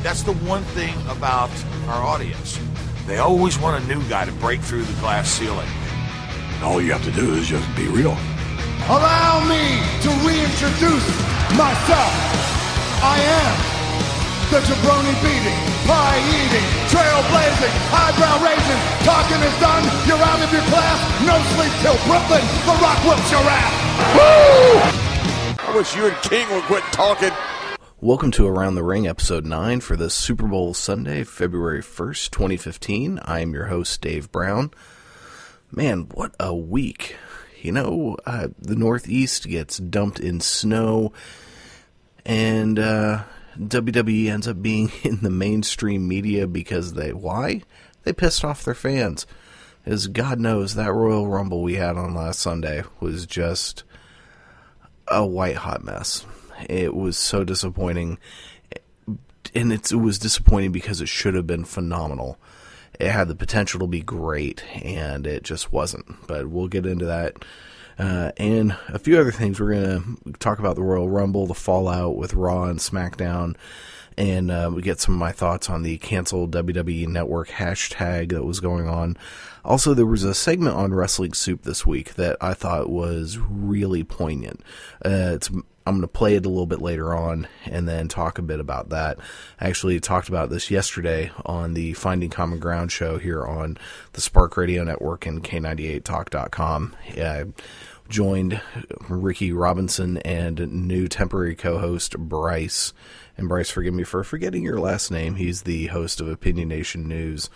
That's the one thing about our audience. They always want a new guy to break through the glass ceiling. All you have to do is just be real. Allow me to reintroduce myself. I am the jabroni-beating, pie-eating, trailblazing, eyebrow-raising, talking is done, you're out of your class, no sleep till Brooklyn, The Rock whips your ass. Woo! I wish you and King would quit talking. Welcome to Around the Ring, Episode 9 for this Super Bowl Sunday, February 1st, 2015. I am your host, Dave Brown. Man, what a week. You know, the Northeast gets dumped in snow, and WWE ends up being in the mainstream media because why? They pissed off their fans. As God knows, that Royal Rumble we had on last Sunday was just a white-hot mess. It was so disappointing, and it was disappointing because it should have been phenomenal. It had the potential to be great, and it just wasn't. But we'll get into that. And a few other things. We're going to talk about the Royal Rumble, the fallout with Raw and SmackDown, and we get some of my thoughts on the canceled WWE Network hashtag that was going on. Also, there was a segment on Wresting Soup this week that I thought was really poignant. I'm going to play it a little bit later on and then talk a bit about that. I actually talked about this yesterday on the Finding Common Ground show here on the Spark Radio Network and K98Talk.com. I joined Ricky Robinson and new temporary co-host Bryce. And Bryce, forgive me for forgetting your last name. He's the host of Opinion Nation News,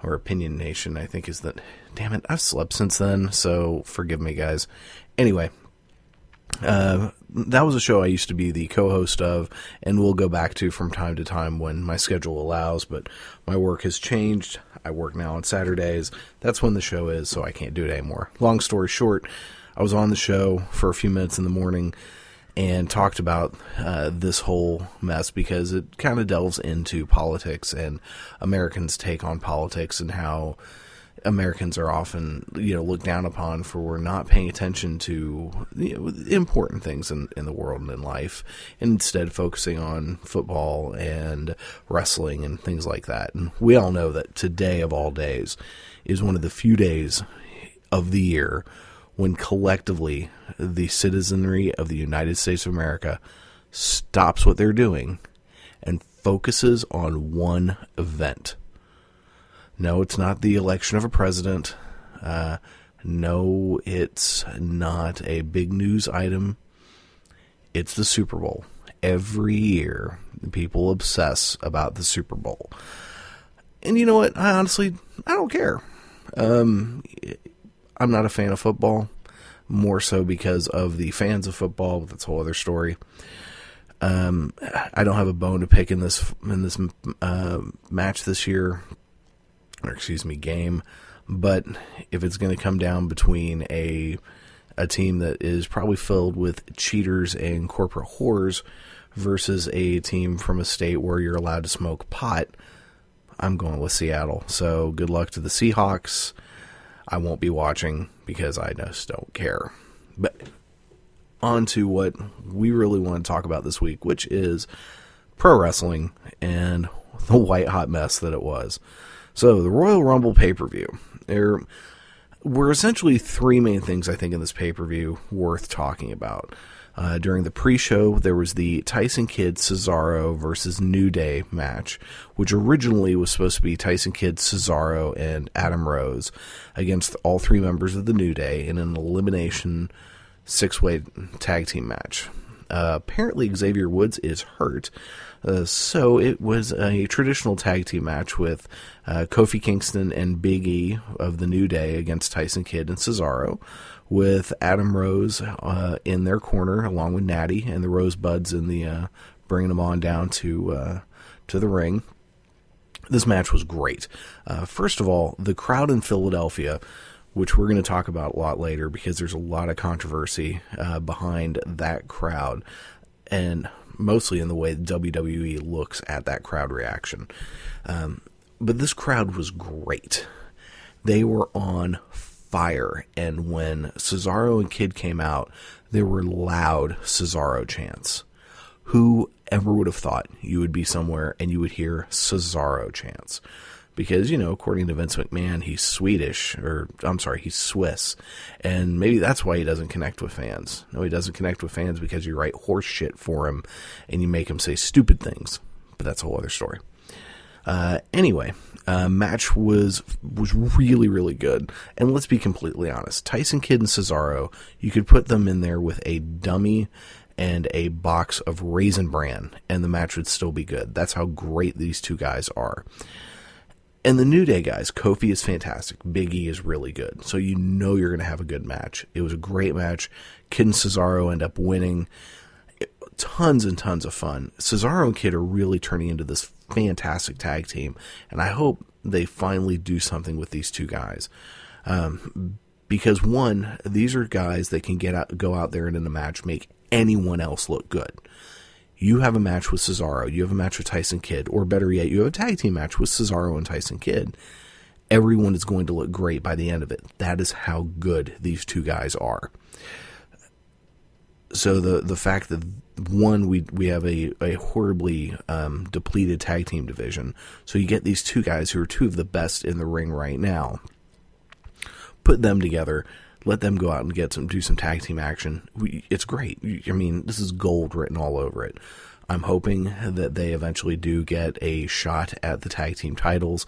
or Opinion Nation, I think is that. Damn it, I've slept since then, so forgive me, guys. Anyway, that was a show I used to be the co-host of, and will go back to from time to time when my schedule allows, but my work has changed. I work now on Saturdays. That's when the show is, so I can't do it anymore. Long story short, I was on the show for a few minutes in the morning and talked about this whole mess because it kind of delves into politics and Americans' take on politics and how Americans are often, looked down upon for not paying attention to important things in the world and in life, and instead focusing on football and wrestling and things like that. And we all know that today of all days is one of the few days of the year when collectively the citizenry of the United States of America stops what they're doing and focuses on one event. No, it's not the election of a president. No, it's not a big news item. It's the Super Bowl. Every year, people obsess about the Super Bowl. And you know what? I don't care. I'm not a fan of football, more so because of the fans of football, but that's a whole other story. I don't have a bone to pick in this match this year. Game, but if it's going to come down between a team that is probably filled with cheaters and corporate whores versus a team from a state where you're allowed to smoke pot, I'm going with Seattle. So good luck to the Seahawks. I won't be watching because I just don't care. But on to what we really want to talk about this week, which is pro wrestling and the white hot mess that it was. So, the Royal Rumble pay-per-view. There were essentially three main things, I think, in this pay-per-view worth talking about. During the pre-show, there was the Tyson Kidd Cesaro versus New Day match, which originally was supposed to be Tyson Kidd, Cesaro, and Adam Rose against all three members of the New Day in an elimination six-way tag team match. Apparently, Xavier Woods is hurt. So it was a traditional tag team match with Kofi Kingston and Big E of the New Day against Tyson Kidd and Cesaro, with Adam Rose in their corner along with Natty and the Rosebuds in the bringing them on down to the ring. This match was great. First of all, the crowd in Philadelphia, which we're going to talk about a lot later because there's a lot of controversy behind that crowd, and mostly in the way WWE looks at that crowd reaction. But this crowd was great. They were on fire, and when Cesaro and Kidd came out, there were loud Cesaro chants. Who ever would have thought you would be somewhere and you would hear Cesaro chants. Because, according to Vince McMahon, he's he's Swiss. And maybe that's why he doesn't connect with fans. No, he doesn't connect with fans because you write horse shit for him and you make him say stupid things. But that's a whole other story. Anyway, match was really, really good. And let's be completely honest. Tyson Kidd and Cesaro, you could put them in there with a dummy and a box of Raisin Bran, and the match would still be good. That's how great these two guys are. And the New Day guys, Kofi is fantastic. Big E is really good. So you're going to have a good match. It was a great match. Kidd and Cesaro end up winning. Tons and tons of fun. Cesaro and Kidd are really turning into this fantastic tag team. And I hope they finally do something with these two guys. Because one, these are guys that can go out there and in a match make anyone else look good. You have a match with Cesaro, you have a match with Tyson Kidd, or better yet, you have a tag team match with Cesaro and Tyson Kidd. Everyone is going to look great by the end of it. That is how good these two guys are. So the fact that, one, we have a horribly depleted tag team division, so you get these two guys who are two of the best in the ring right now, put them together, let them go out and do some tag team action. It's great. I mean, this is gold written all over it. I'm hoping that they eventually do get a shot at the tag team titles.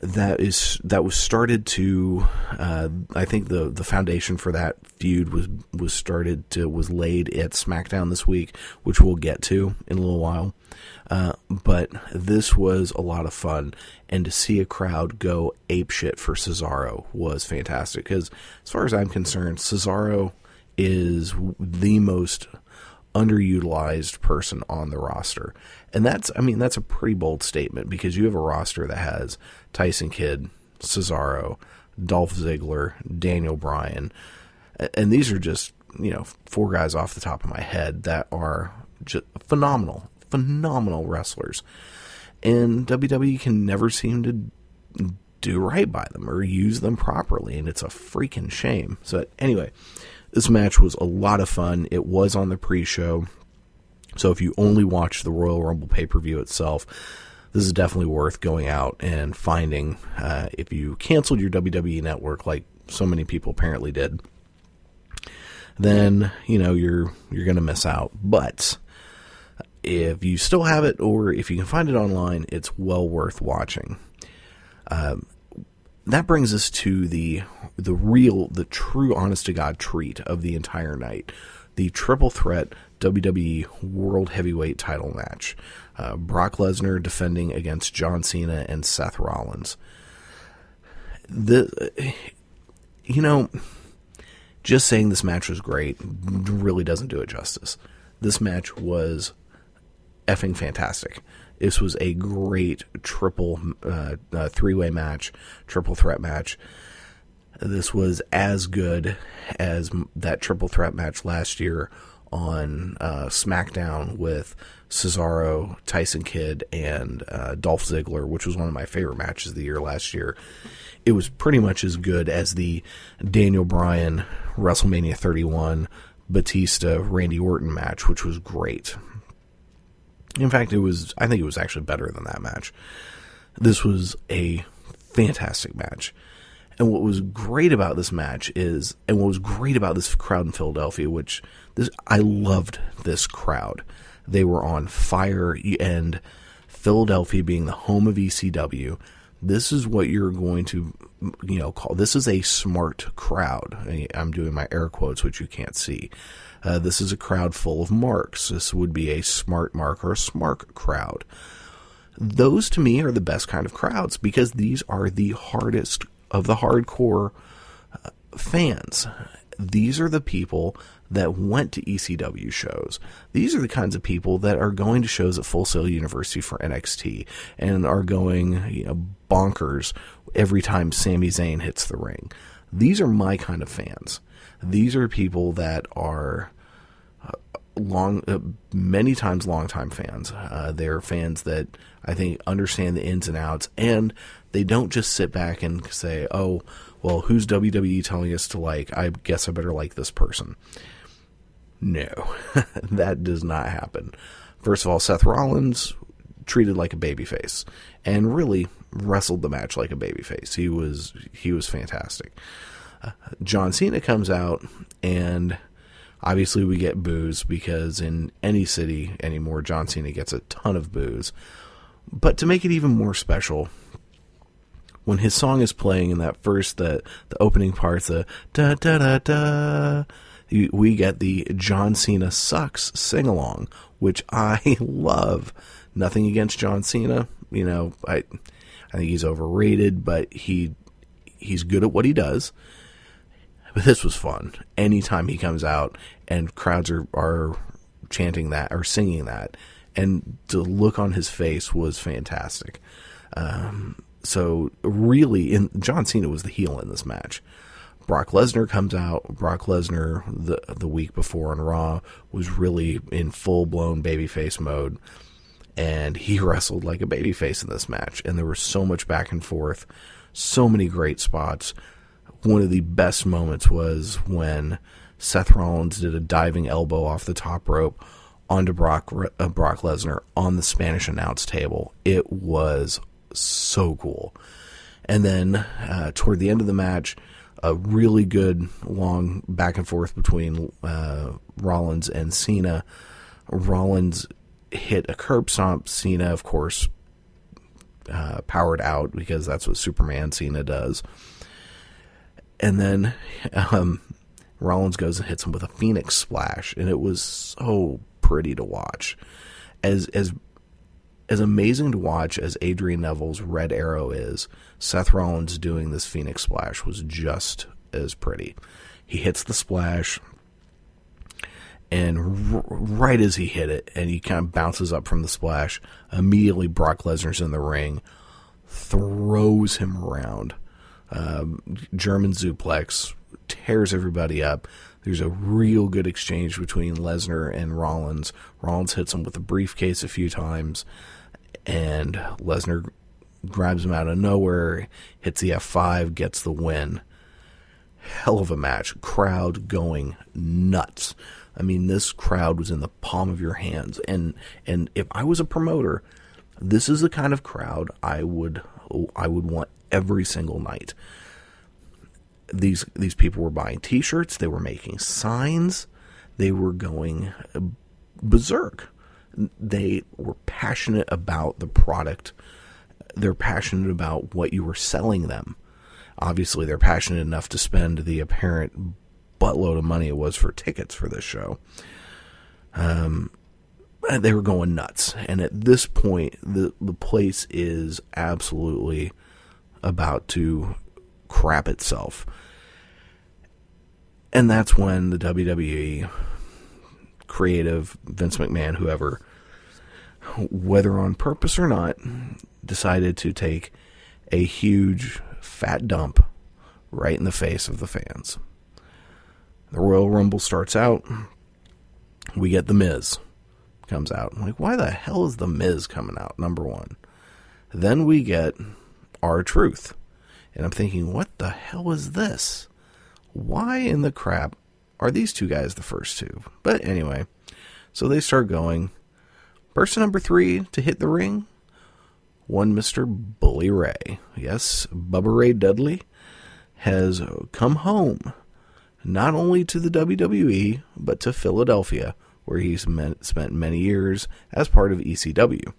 That was started to, I think the foundation for that feud was laid at SmackDown this week, which we'll get to in a little while. But this was a lot of fun, and to see a crowd go apeshit for Cesaro was fantastic, because as far as I'm concerned, Cesaro is the most underutilized person on the roster. And that's a pretty bold statement, because you have a roster that has Tyson Kidd, Cesaro, Dolph Ziggler, Daniel Bryan, and these are just, four guys off the top of my head that are just phenomenal wrestlers. And WWE can never seem to do right by them or use them properly, and it's a freaking shame. So anyway, this match was a lot of fun. It was on the pre-show, so if you only watch the Royal Rumble pay-per-view itself, this is definitely worth going out and finding. If you canceled your WWE network, like so many people apparently did, then you're going to miss out. But if you still have it, or if you can find it online, it's well worth watching. That brings us to the true, honest-to-God treat of the entire night. The triple threat WWE World Heavyweight title match. Brock Lesnar defending against John Cena and Seth Rollins. Just saying this match was great really doesn't do it justice. This match was effing fantastic. This was a great three-way match, triple threat match. This was as good as that triple threat match last year on SmackDown with Cesaro, Tyson Kidd, and Dolph Ziggler, which was one of my favorite matches of the year last year. It was pretty much as good as the Daniel Bryan WrestleMania 31 Batista Randy Orton match, which was great. In fact, I think it was actually better than that match. This was a fantastic match. And what was great about this match what was great about this crowd in Philadelphia, I loved this crowd. They were on fire, and Philadelphia being the home of ECW, this is what you're going to, call, this is a smart crowd. I'm doing my air quotes, which you can't see. This is a crowd full of marks. This would be a smart mark or a smart crowd. Those, to me, are the best kind of crowds, because these are the hardest of the hardcore fans. These are the people that went to ECW shows. These are the kinds of people that are going to shows at Full Sail University for NXT and are going, bonkers every time Sami Zayn hits the ring. These are my kind of fans. These are people that are many times longtime fans. They're fans that I think understand the ins and outs, and they don't just sit back and say, oh, well, who's WWE telling us to like? I guess I better like this person. No, that does not happen. First of all, Seth Rollins treated like a babyface and really wrestled the match like a babyface. He was fantastic. John Cena comes out, and obviously we get boos because in any city anymore, John Cena gets a ton of boos. But to make it even more special, when his song is playing in that first, the opening parts, the da-da-da-da, we get the John Cena Sucks sing-along, which I love. Nothing against John Cena. You know, I think he's overrated, but he's good at what he does. But this was fun. Anytime he comes out and crowds are chanting that or singing that, and the look on his face was fantastic. So really, John Cena was the heel in this match. Brock Lesnar comes out. Brock Lesnar, the week before on Raw, was really in full-blown babyface mode. And he wrestled like a babyface in this match. And there was so much back and forth, so many great spots. One of the best moments was when Seth Rollins did a diving elbow off the top rope onto Brock Lesnar on the Spanish announce table. It was so cool. And then toward the end of the match, a really good long back and forth between Rollins and Cena. Rollins hit a curb stomp. Cena, of course, powered out because that's what Superman Cena does. And then Rollins goes and hits him with a Phoenix Splash, and it was so pretty to watch. As amazing to watch as Adrian Neville's Red Arrow is, Seth Rollins doing this Phoenix Splash was just as pretty. He hits the splash, and right as he hit it, and he kind of bounces up from the splash, immediately Brock Lesnar's in the ring, throws him around. German suplex, tears everybody up. There's a real good exchange between Lesnar and Rollins. Rollins hits him with a briefcase a few times, and Lesnar grabs him out of nowhere, hits the F5, gets the win. Hell of a match. Crowd going nuts. I mean, this crowd was in the palm of your hands. And if I was a promoter, this is the kind of crowd I would want every single night. These people were buying T-shirts. They were making signs. They were going berserk. They were passionate about the product. They're passionate about what you were selling them. Obviously, they're passionate enough to spend the apparent buttload of money it was for tickets for this show. They were going nuts. And at this point, the place is absolutely about to crap itself. And that's when the WWE creative, Vince McMahon, whoever, whether on purpose or not, decided to take a huge fat dump right in the face of the fans. The Royal Rumble starts out. We get The Miz comes out. I'm like, why the hell is The Miz coming out, number one? Then we get R-Truth. And I'm thinking, what the hell is this? Why in the crap are these two guys the first two? But anyway, so they start going. Person number 3 to hit the ring, one Mr. Bully Ray. Yes, Bubba Ray Dudley has come home, not only to the WWE, but to Philadelphia, where he's spent many years as part of ECW.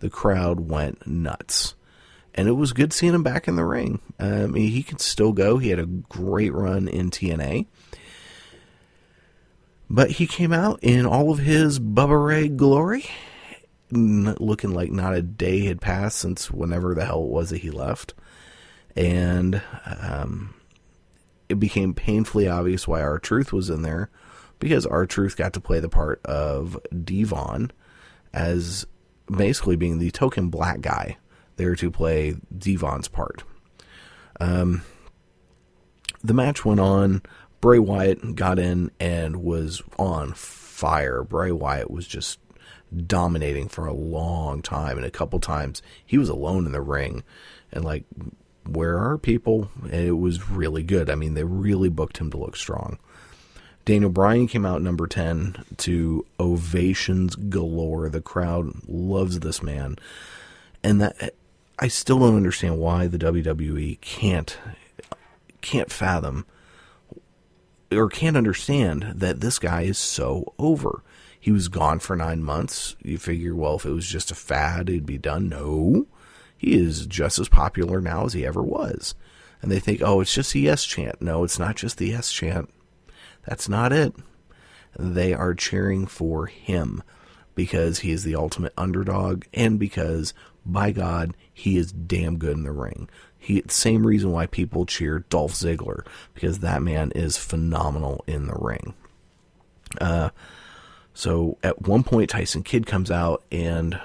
The crowd went nuts. And it was good seeing him back in the ring. I mean, he can still go. He had a great run in TNA. But he came out in all of his Bubba Ray glory, looking like not a day had passed since whenever the hell it was that he left. And it became painfully obvious why R-Truth was in there, because R-Truth got to play the part of Devon as basically being the token black guy there to play Devon's part. The match went on. Bray Wyatt got in and was on fire. Bray Wyatt was just dominating for a long time, and a couple times he was alone in the ring and like, where are people? And it was really good. I mean, they really booked him to look strong. Daniel Bryan came out number 10 to ovations galore. The crowd loves this man. And that I still don't understand why the WWE can't fathom or can't understand that this guy is so over. He was gone for 9 months. You figure, well, if it was just a fad, it'd be done. No, he is just as popular now as he ever was. And they think, oh, it's just the yes chant. No, it's not just the yes chant. That's not it. They are cheering for him because he is the ultimate underdog and because, by God, he is damn good in the ring. Same reason why people cheer Dolph Ziggler, because that man is phenomenal in the ring. So at one point, Tyson Kidd comes out, and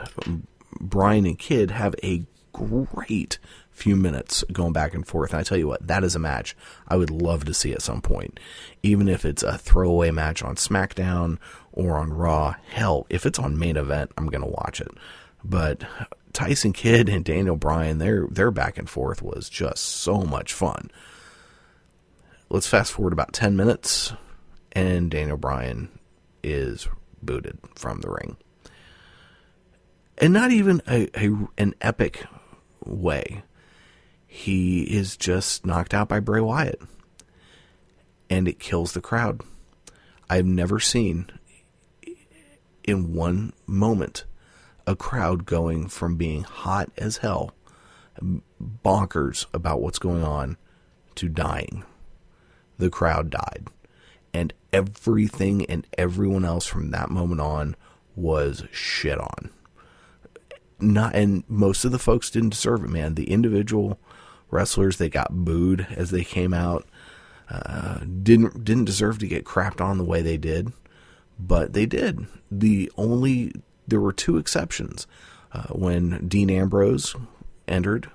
Bryan and Kidd have a great few minutes going back and forth. And I tell you what, that is a match I would love to see at some point. Even if it's a throwaway match on SmackDown or on Raw. Hell, if it's on Main Event, I'm going to watch it. But Tyson Kidd and Daniel Bryan, their back and forth was just so much fun. Let's fast forward about 10 minutes, and Daniel Bryan is booted from the ring. And not even an epic way. He is just knocked out by Bray Wyatt. And it kills the crowd. I've never seen, in one moment, a crowd going from being hot as hell, bonkers about what's going on, to dying. The crowd died. And everything and everyone else from that moment on was shit on. And most of the folks didn't deserve it, man. The individual wrestlers that got booed as they came out didn't deserve to get crapped on the way they did, but they did. There were two exceptions when Dean Ambrose entered,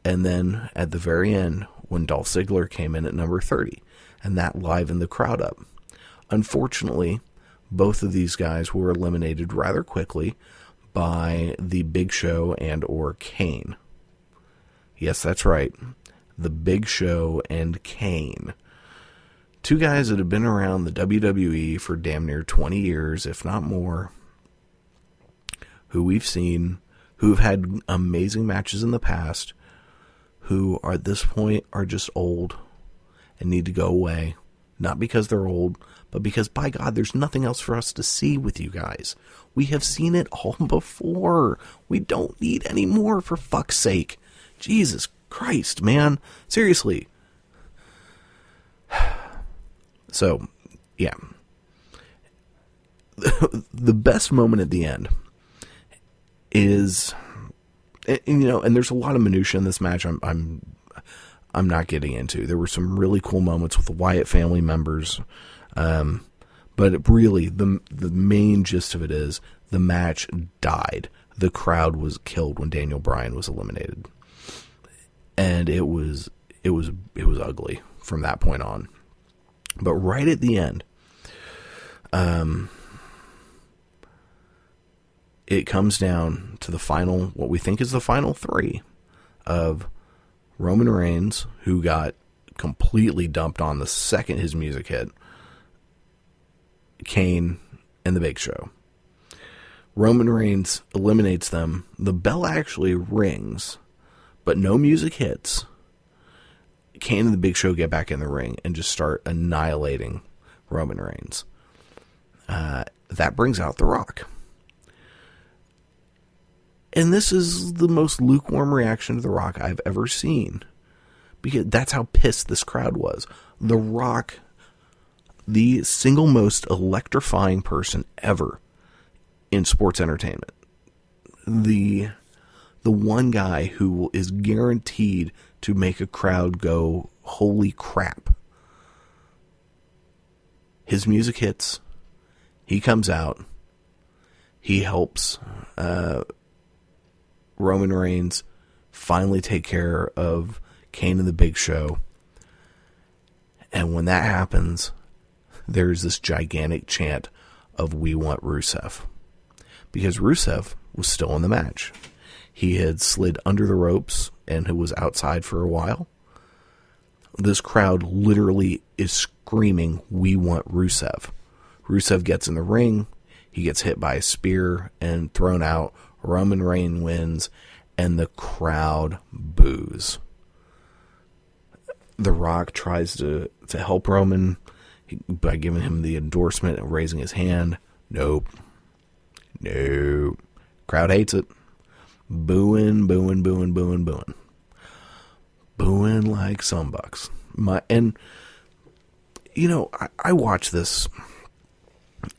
and then at the very end when Dolph Ziggler came in at number 30, and that livened the crowd up. Unfortunately, both of these guys were eliminated rather quickly by the Big Show and or Kane. Yes, that's right. The Big Show and Kane. Two guys that have been around the WWE for damn near 20 years, if not more, who we've seen, who've had amazing matches in the past, who are at this point are just old and need to go away. Not because they're old, but because, by God, there's nothing else for us to see with you guys. We have seen it all before. We don't need any more, for fuck's sake. Jesus Christ, man. Seriously. So, yeah. The best moment at the end is, and there's a lot of minutia in this match I'm not getting into. There were some really cool moments with the Wyatt family members. But really, the main gist of it is the match died. The crowd was killed when Daniel Bryan was eliminated. And it was ugly from that point on. But right at the end, it comes down to the final, what we think is the final three of Roman Reigns, who got completely dumped on the second his music hit, Kane, and the Big Show. Roman Reigns eliminates them. The bell actually rings, but no music hits. Kane and the Big Show get back in the ring and just start annihilating Roman Reigns. That brings out The Rock. And this is the most lukewarm reaction to The Rock I've ever seen. Because that's how pissed this crowd was. The Rock, the single most electrifying person ever in sports entertainment. The one guy who is guaranteed to make a crowd go, holy crap. His music hits. He comes out. He helps Roman Reigns finally take care of Kane and the Big Show. And when that happens, there's this gigantic chant of "We want Rusev." Because Rusev was still in the match. He had slid under the ropes and was outside for a while. this crowd literally is screaming, "We want Rusev." Rusev gets in the ring. He gets hit by a spear and thrown out. Roman Reigns wins, and the crowd boos. The Rock tries to help Roman by giving him the endorsement and raising his hand. Nope. Crowd hates it. Booing. Booing like sumbucks. I watch this,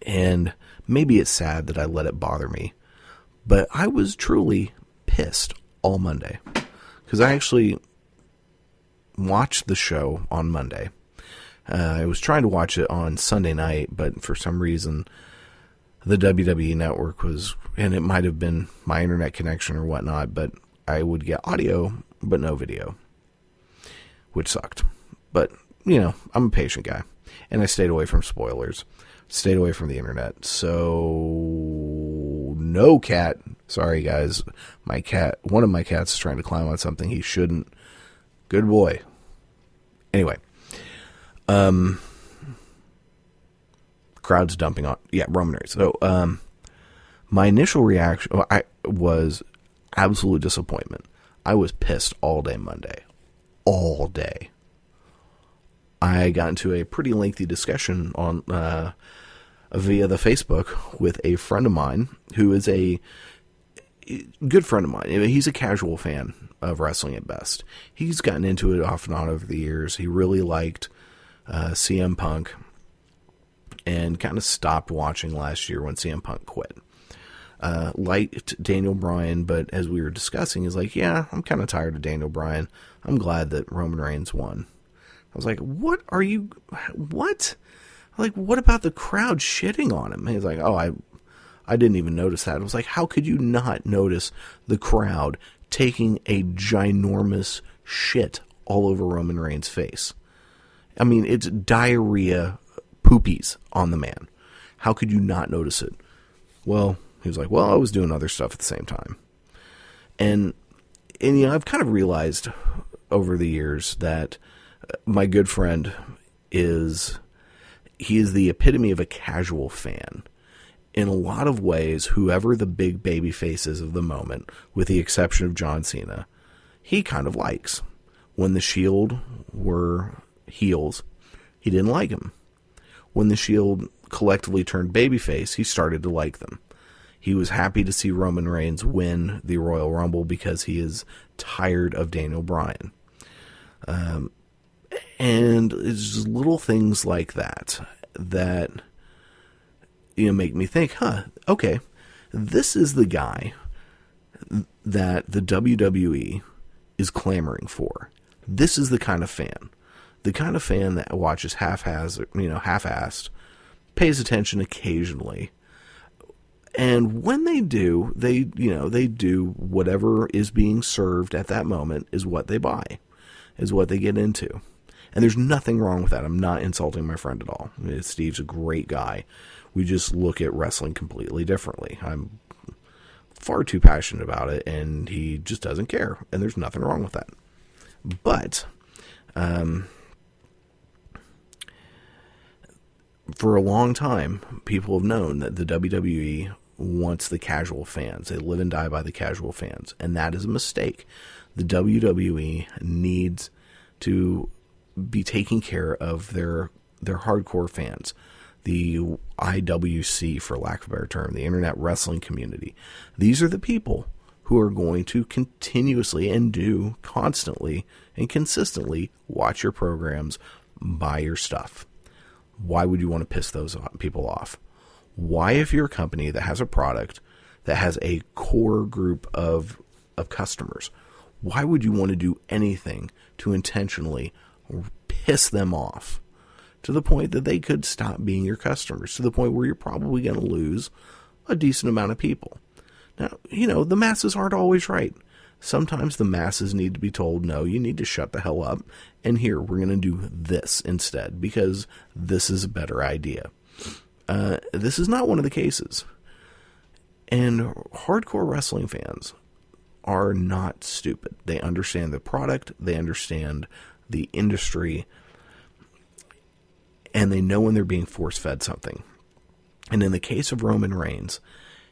and maybe it's sad that I let it bother me, but I was truly pissed all Monday, because I actually watched the show on Monday. I was trying to watch it on Sunday night, but for some reason the WWE network was, and it might have been my internet connection or whatnot, but I would get audio but no video, which sucked. But, I'm a patient guy, and I stayed away from spoilers, stayed away from the internet. So, no cat. Sorry, guys. One of my cats is trying to climb on something he shouldn't. Good boy. Anyway. Crowd's dumping on. Yeah, Roman Reigns. So, my initial reaction was absolute disappointment. I was pissed all day Monday. All day. I got into a pretty lengthy discussion on via the Facebook with a friend of mine who is a good friend of mine. He's a casual fan of wrestling at best. He's gotten into it off and on over the years. He really liked CM Punk and kind of stopped watching last year when CM Punk quit. Liked Daniel Bryan, but as we were discussing, he's like, yeah, I'm kind of tired of Daniel Bryan. I'm glad that Roman Reigns won. I was like, what? Like, what about the crowd shitting on him? And he's like, oh, I didn't even notice that. I was like, how could you not notice the crowd taking a ginormous shit all over Roman Reigns' face? I mean, it's diarrhea poopies on the man. How could you not notice it? Well, he was like, well, I was doing other stuff at the same time. And I've kind of realized over the years that my good friend is the epitome of a casual fan. In a lot of ways, whoever the big baby face is of the moment, with the exception of John Cena, he kind of likes. When the Shield were heels, he didn't like him. When the Shield collectively turned babyface, he started to like them. He was happy to see Roman Reigns win the Royal Rumble because he is tired of Daniel Bryan. And it's just little things like that make me think, okay, this is the guy that the WWE is clamoring for. This is the kind of fan that watches half-assed, pays attention occasionally. And when they do, they do whatever is being served at that moment is what they buy, is what they get into. And there's nothing wrong with that. I'm not insulting my friend at all. Steve's a great guy. We just look at wrestling completely differently. I'm far too passionate about it, and he just doesn't care. And there's nothing wrong with that. But for a long time, people have known that the WWE wants the casual fans. They live and die by the casual fans. And that is a mistake. The WWE needs to be taking care of their hardcore fans. The IWC, for lack of a better term, the Internet Wrestling Community. These are the people who are going to continuously and do constantly and consistently watch your programs, buy your stuff. Why would you want to piss those people off? Why, if you're a company that has a product that has a core group of customers, why would you want to do anything to intentionally piss them off to the point that they could stop being your customers, to the point where you're probably going to lose a decent amount of people? Now, the masses aren't always right. Sometimes the masses need to be told, no, you need to shut the hell up, and here, we're going to do this instead, because this is a better idea. This is not one of the cases. And hardcore wrestling fans are not stupid. They understand the product, they understand the industry, and they know when they're being force-fed something. And in the case of Roman Reigns,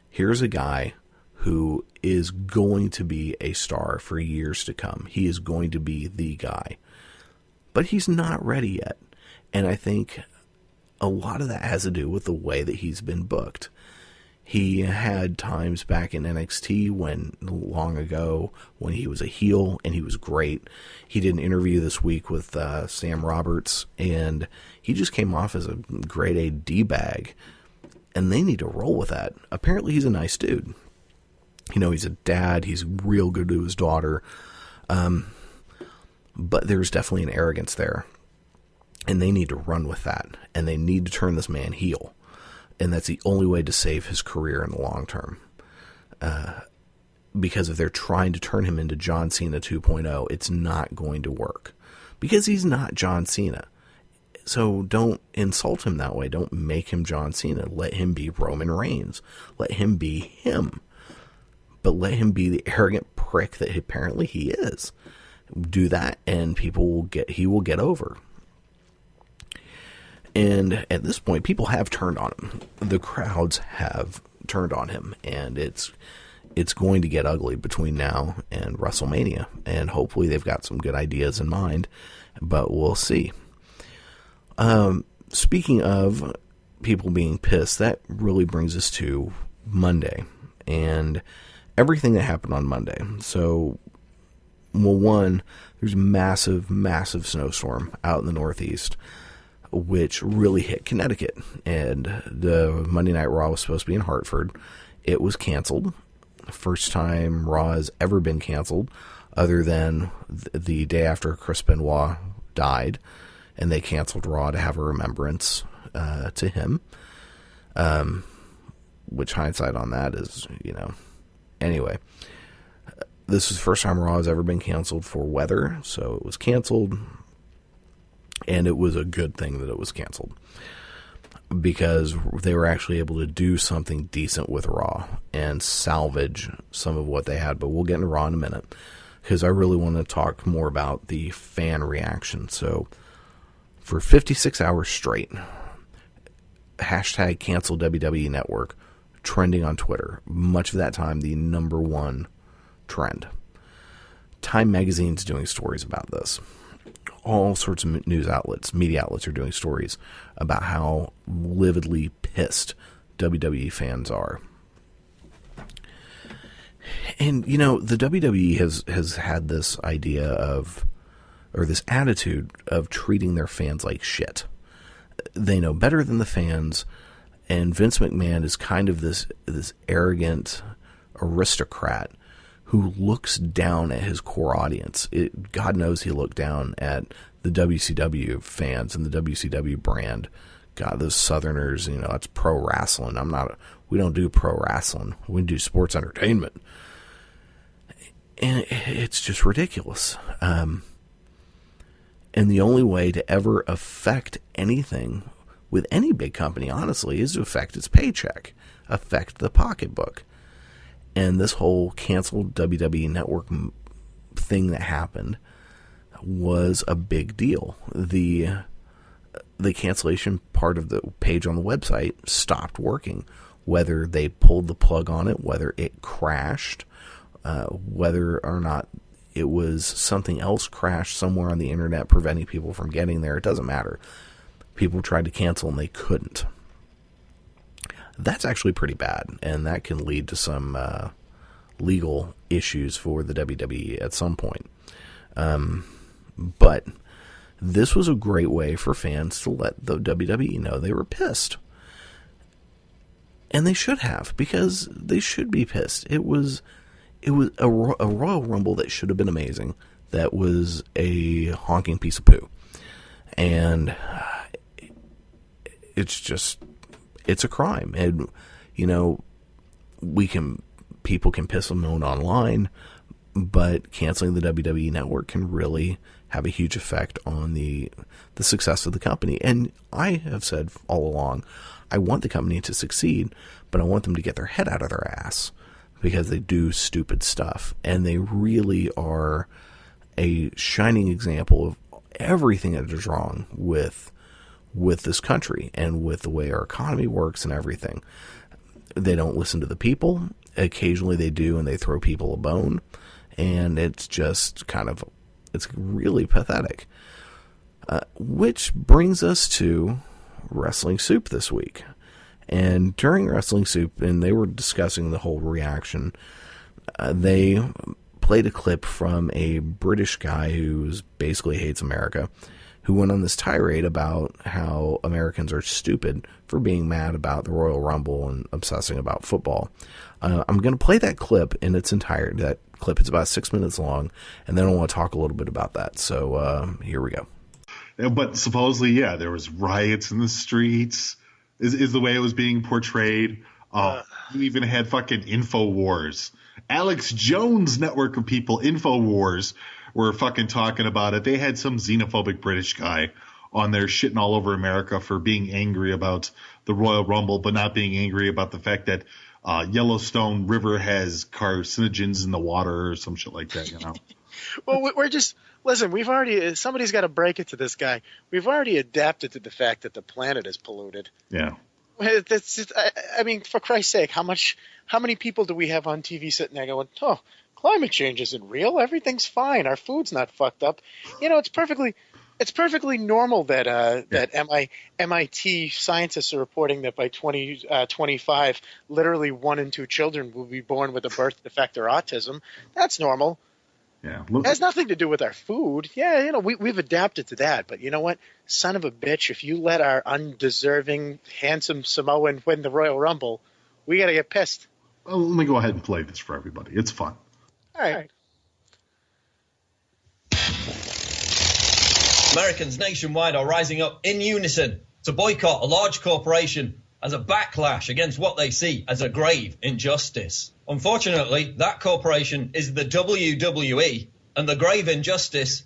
here's a guy who is going to be a star for years to come. He is going to be the guy. But he's not ready yet. And I think a lot of that has to do with the way that he's been booked. He had times back in NXT long ago when he was a heel and he was great. He did an interview this week with Sam Roberts, and he just came off as a grade A D-bag. And they need to roll with that. Apparently he's a nice dude. You know, he's a dad. He's real good to his daughter. But there's definitely an arrogance there. And they need to run with that. And they need to turn this man heel. And that's the only way to save his career in the long term. Because if they're trying to turn him into John Cena 2.0, it's not going to work. Because he's not John Cena. So don't insult him that way. Don't make him John Cena. Let him be Roman Reigns. Let him be him. But let him be the arrogant prick that apparently he is. Do that and he will get over. And at this point, people have turned on him. The crowds have turned on him, and it's going to get ugly between now and WrestleMania. And hopefully they've got some good ideas in mind, but we'll see. Speaking of people being pissed, that really brings us to Monday and everything that happened on Monday. So, well, one, there's a massive, massive snowstorm out in the Northeast, which really hit Connecticut. And the Monday Night Raw was supposed to be in Hartford. It was canceled. First time Raw has ever been canceled, other than the day after Chris Benoit died. And they canceled Raw to have a remembrance to him. Which hindsight on that is, Anyway, this is the first time Raw has ever been canceled for weather, so it was canceled. And it was a good thing that it was canceled. Because they were actually able to do something decent with Raw and salvage some of what they had. But we'll get into Raw in a minute. Because I really want to talk more about the fan reaction. So, for 56 hours straight, hashtag cancel WWE Network trending on Twitter. Much of that time, the number one trend. Time Magazine's doing stories about this. All sorts of news outlets, media outlets are doing stories about how lividly pissed WWE fans are. And, the WWE has had this idea of, or this attitude of treating their fans like shit. They know better than the fans, and Vince McMahon is kind of this arrogant aristocrat who looks down at his core audience. God knows he looked down at the WCW fans and the WCW brand. God, those Southerners, that's pro wrestling. We don't do pro wrestling. We do sports entertainment. And it's just ridiculous. And the only way to ever affect anything with any big company, honestly, is to affect its paycheck, affect the pocketbook. And this whole canceled WWE Network thing that happened was a big deal. The cancellation part of the page on the website stopped working. Whether they pulled the plug on it, whether it crashed, whether or not it was something else crashed somewhere on the internet preventing people from getting there, it doesn't matter. People tried to cancel and they couldn't. That's actually pretty bad, and that can lead to some legal issues for the WWE at some point. But this was a great way for fans to let the WWE know they were pissed. And they should have, because they should be pissed. It was a Royal Rumble that should have been amazing. That was a honking piece of poo. And it's a crime. And, people can piss and moan online, but canceling the WWE Network can really have a huge effect on the success of the company. And I have said all along, I want the company to succeed, but I want them to get their head out of their ass, because they do stupid stuff. And they really are a shining example of everything that is wrong with this country and with the way our economy works and everything. They don't listen to the people. Occasionally they do, and they throw people a bone. And it's just it's really pathetic. Which brings us to Wresting Soup this week. And during Wresting Soup, and they were discussing the whole reaction, they played a clip from a British guy who basically hates America, who went on this tirade about how Americans are stupid for being mad about the Royal Rumble and obsessing about football. I'm going to play that clip in its entirety. That clip is about 6 minutes long, and then I want to talk a little bit about that. So here we go. But supposedly, yeah, there was riots in the streets, is the way it was being portrayed. You even had fucking InfoWars. Alex Jones' network of people, InfoWars, were fucking talking about it. They had some xenophobic British guy on there shitting all over America for being angry about the Royal Rumble, but not being angry about the fact that Yellowstone River has carcinogens in the water or some shit like that, you know? Well, we're just... Listen, somebody's got to break it to this guy. We've already adapted to the fact that the planet is polluted. Yeah. I mean, for Christ's sake, how many people do we have on TV sitting there going, oh, climate change isn't real. Everything's fine. Our food's not fucked up. You know, it's perfectly normal that MIT scientists are reporting that by 2025, literally 1 in 2 children will be born with a birth defect or autism. That's normal. Yeah. It has nothing to do with our food. Yeah, you know, we've adapted to that. But you know what? Son of a bitch, if you let our undeserving, handsome Samoan win the Royal Rumble, we got to get pissed. Well, let me go ahead and play this for everybody. It's fun. All right. Americans nationwide are rising up in unison to boycott a large corporation as a backlash against what they see as a grave injustice. Unfortunately, that corporation is the WWE, and the grave injustice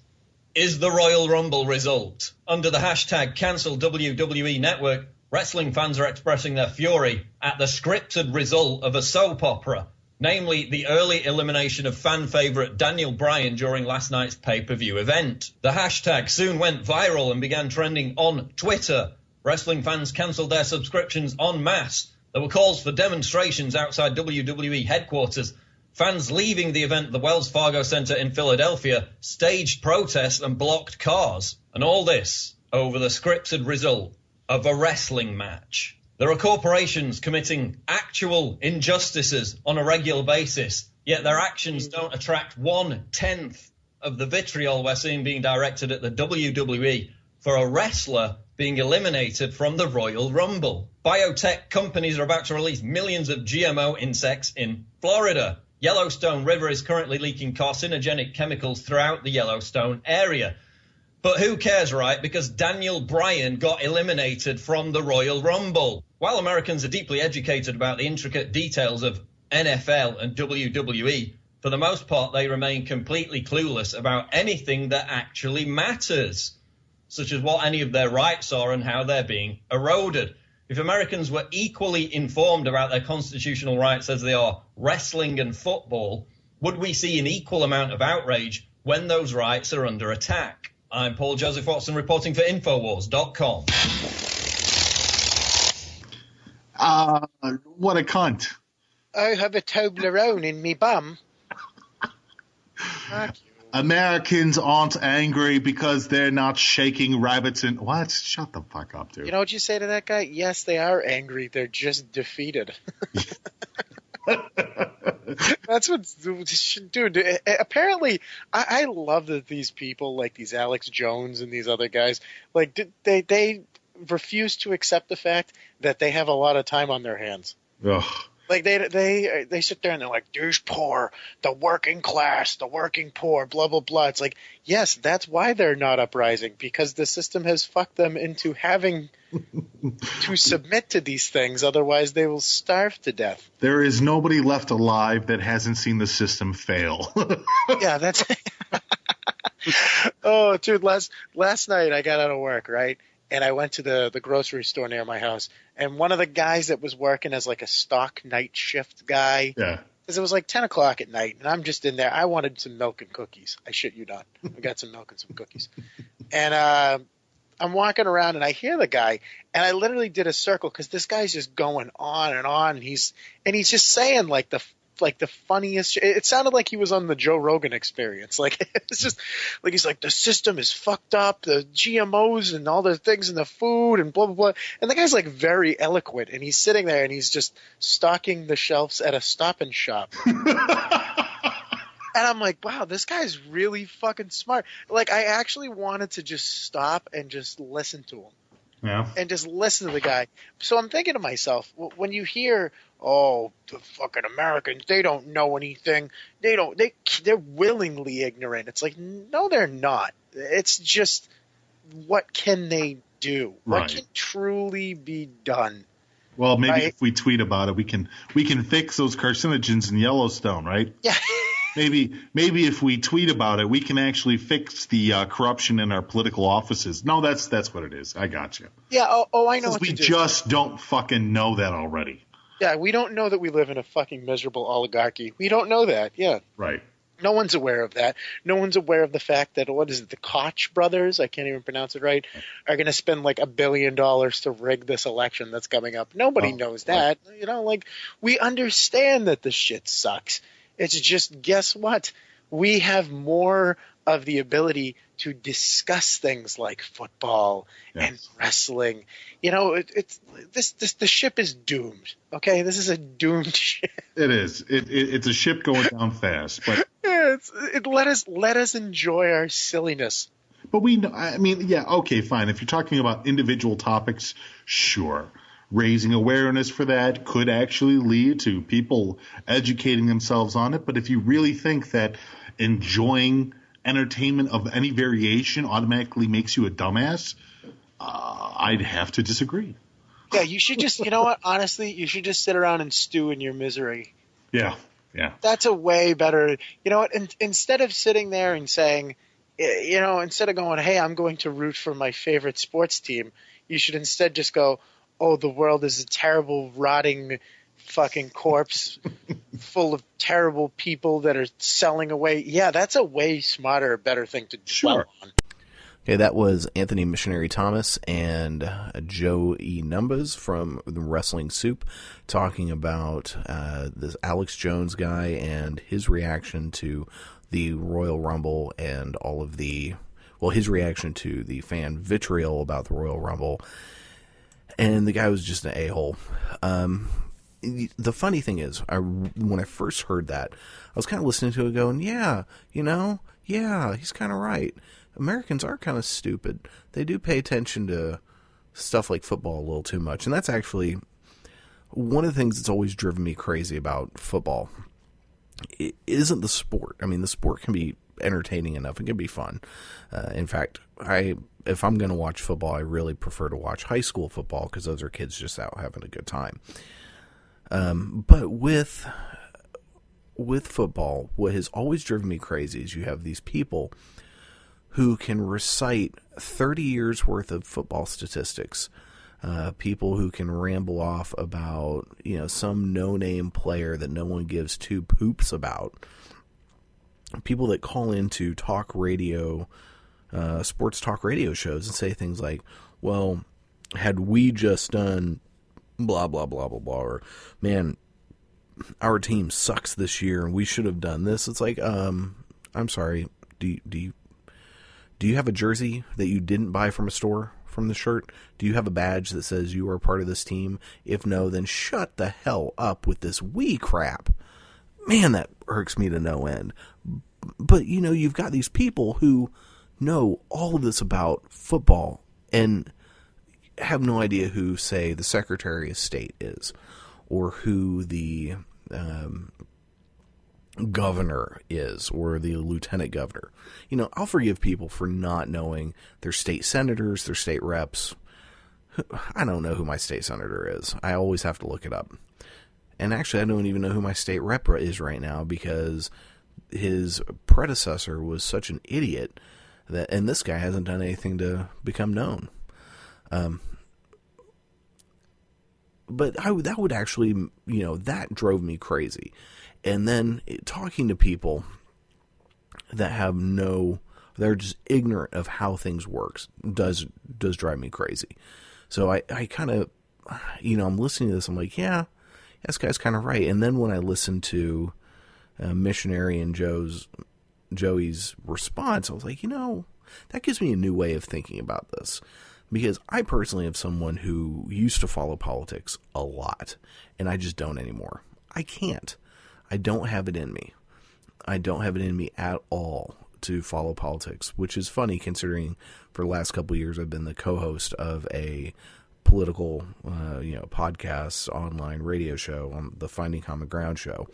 is the Royal Rumble result. Under the hashtag Cancel WWE Network, wrestling fans are expressing their fury at the scripted result of a soap opera, namely the early elimination of fan favourite Daniel Bryan during last night's pay-per-view event. The hashtag soon went viral and began trending on Twitter. Wrestling fans cancelled their subscriptions en masse. There were calls for demonstrations outside WWE headquarters. Fans leaving the event at the Wells Fargo Center in Philadelphia staged protests and blocked cars. And all this over the scripted result of a wrestling match. There are corporations committing actual injustices on a regular basis, yet their actions don't attract 1/10 of the vitriol we're seeing being directed at the WWE for a wrestler being eliminated from the Royal Rumble. Biotech companies are about to release millions of GMO insects in Florida. Yellowstone River is currently leaking carcinogenic chemicals throughout the Yellowstone area. But who cares, right? Because Daniel Bryan got eliminated from the Royal Rumble. While Americans are deeply educated about the intricate details of NFL and WWE, for the most part they remain completely clueless about anything that actually matters, such as what any of their rights are and how they're being eroded. If Americans were equally informed about their constitutional rights as they are wrestling and football, would we see an equal amount of outrage when those rights are under attack? I'm Paul Joseph Watson reporting for Infowars.com. What a cunt. I have a Toblerone in me bum. Fuck you. Americans aren't angry because they're not shaking rabbits in... What? Shut the fuck up, dude. You know what you say to that guy? Yes, they are angry. They're just defeated. That's what... Dude, apparently, I love that these people, like these Alex Jones and these other guys, like, they refuse to accept the fact that they have a lot of time on their hands. Ugh. Like they sit there and they're like, "There's poor, the working class, the working poor, blah blah blah." It's like, yes, that's why they're not uprising, because the system has fucked them into having to submit to these things. Otherwise, they will starve to death. There is nobody left alive that hasn't seen the system fail. Yeah, that's. Oh, dude, last night I got out of work, right? And I went to the grocery store near my house, and one of the guys that was working as like a stock night shift guy, because it was like 10 o'clock at night, and I'm just in there. I wanted some milk and cookies. I shit you not. I got some milk and some cookies. And I'm walking around, and I hear the guy, and I literally did a circle because this guy's just going on, and he's just saying like the funniest. It sounded like he was on the Joe Rogan Experience. Like it's just like he's like, the system is fucked up, the GMOs and all the things in the food and blah blah blah. And the guy's like very eloquent, and he's sitting there and he's just stocking the shelves at a Stop and Shop. And I'm like, wow, this guy's really fucking smart. Like, I actually wanted to just stop and just listen to him. Yeah. And just listen to the guy. So I'm thinking to myself, when you hear, oh, the fucking Americans, they don't know anything. They're willingly ignorant. It's like, no, they're not. It's just, what can they do? Right. What can truly be done? Well, maybe right? if we tweet about it, we can fix those carcinogens in Yellowstone, right? Yeah. Maybe if we tweet about it, we can actually fix the corruption in our political offices. No, that's what it is. I got you. Yeah. I know what we to do. just don't fucking know that already. Yeah, we don't know that we live in a fucking miserable oligarchy. We don't know that. Yeah. Right. No one's aware of that. No one's aware of the fact that, the Koch brothers, I can't even pronounce it right, are going to spend like $1 billion to rig this election that's coming up. Nobody knows that. Right. We understand that the shit sucks. It's just, guess what? We have more of the ability to discuss things like football and wrestling. The ship is doomed. Okay, this is a doomed ship. It is. It's a ship going down fast. But let us enjoy our silliness. But okay, fine. If you're talking about individual topics, sure. Raising awareness for that could actually lead to people educating themselves on it. But if you really think that enjoying entertainment of any variation automatically makes you a dumbass, I'd have to disagree. Yeah, you should just, honestly, you should just sit around and stew in your misery. Yeah. That's a way better, instead of sitting there and saying, instead of going, hey, I'm going to root for my favorite sports team, you should instead just go, oh, the world is a terrible, rotting fucking corpse full of terrible people that are selling away. Yeah, that's a way smarter, better thing to dwell on. Okay, that was Anthony Missionary Thomas and Joe E. Numbers from the Wresting Soup talking about this Alex Jones guy and his reaction to the Royal Rumble and all of his reaction to the fan vitriol about the Royal Rumble. And the guy was just an a-hole. The funny thing is, when I first heard that, I was kind of listening to it going, yeah, he's kind of right. Americans are kind of stupid. They do pay attention to stuff like football a little too much. And that's actually one of the things that's always driven me crazy about football. It isn't the sport. I mean, the sport can be entertaining enough. It can be fun. In fact, if I'm going to watch football, I really prefer to watch high school football because those are kids just out having a good time. But with football, what has always driven me crazy is you have these people who can recite 30 years worth of football statistics. People who can ramble off about, some no-name player that no one gives two poops about. People that call into talk radio, sports talk radio shows and say things like, well, had we just done blah, blah, blah, blah, blah, or, man, our team sucks this year and we should have done this. It's like, I'm sorry, do you have a jersey that you didn't buy from a store from the shirt? Do you have a badge that says you are part of this team? If no, then shut the hell up with this wee crap. Man, that irks me to no end. But, you've got these people who know all of this about football and have no idea who, say, the Secretary of State is, or who the governor is, or the lieutenant governor. I'll forgive people for not knowing their state senators, their state reps. I don't know who my state senator is. I always have to look it up. And actually, I don't even know who my state rep is right now because his predecessor was such an idiot and this guy hasn't done anything to become known. But that would actually, that drove me crazy. And then talking to people that they're just ignorant of how things works does drive me crazy. So I kind of, I'm listening to this, I'm like, yeah, this guy's kind of right. And then when I listen to Missionary and Joey's response, I was like, that gives me a new way of thinking about this. Because I personally am someone who used to follow politics a lot, and I just don't anymore. I can't. I don't have it in me. I don't have it in me at all to follow politics, which is funny considering for the last couple of years I've been the co-host of a political, podcast, online radio show on the Finding Common Ground show,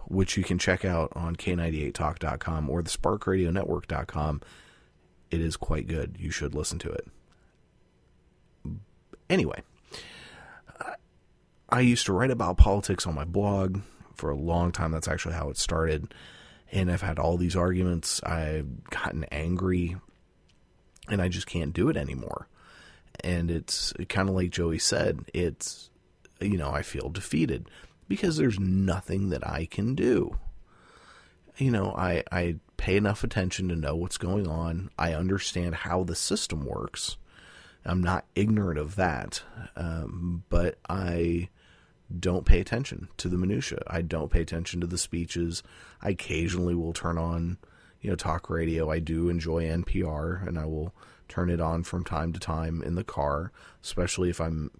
which you can check out on K98talk.com or the SparkRadioNetwork.com. It is quite good. You should listen to it. Anyway, I used to write about politics on my blog for a long time. That's actually how it started. And I've had all these arguments. I've gotten angry, and I just can't do it anymore. And it's kind of like Joey said, it's, I feel defeated because there's nothing that I can do. I pay enough attention to know what's going on. I understand how the system works. I'm not ignorant of that, but I don't pay attention to the minutia. I don't pay attention to the speeches. I occasionally will turn on, talk radio. I do enjoy NPR, and I will turn it on from time to time in the car, especially if I'm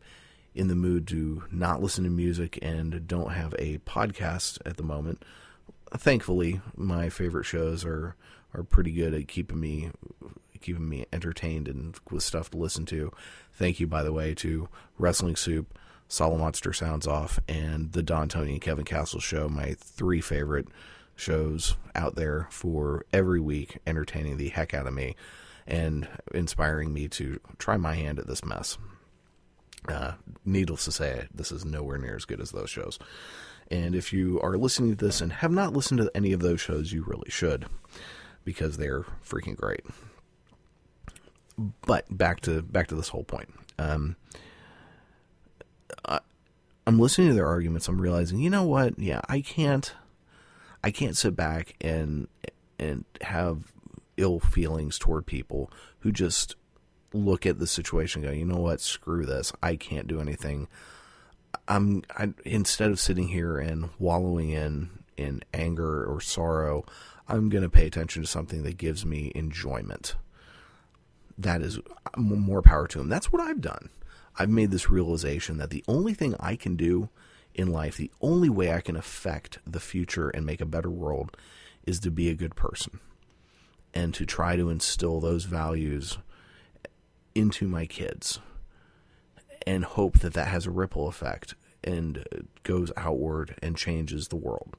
in the mood to not listen to music and don't have a podcast at the moment. Thankfully, my favorite shows are pretty good at keeping me entertained and with stuff to listen to. Thank you, by the way, to Wresting Soup, Solomonster Sounds Off, and the Don Tony and Kevin Castle Show, my 3 favorite shows out there for every week, entertaining the heck out of me and inspiring me to try my hand at this mess. Needless to say, this is nowhere near as good as those shows. And if you are listening to this and have not listened to any of those shows, you really should, because they're freaking great. But back to this whole point. I'm listening to their arguments. I'm realizing, you know what? Yeah, I can't sit back and have ill feelings toward people who just look at the situation and go, you know what? Screw this. I can't do anything. Instead of sitting here and wallowing in anger or sorrow, I'm going to pay attention to something that gives me enjoyment. That is more power to him. That's what I've done. I've made this realization that the only thing I can do in life, the only way I can affect the future and make a better world, is to be a good person and to try to instill those values into my kids and hope that has a ripple effect and goes outward and changes the world.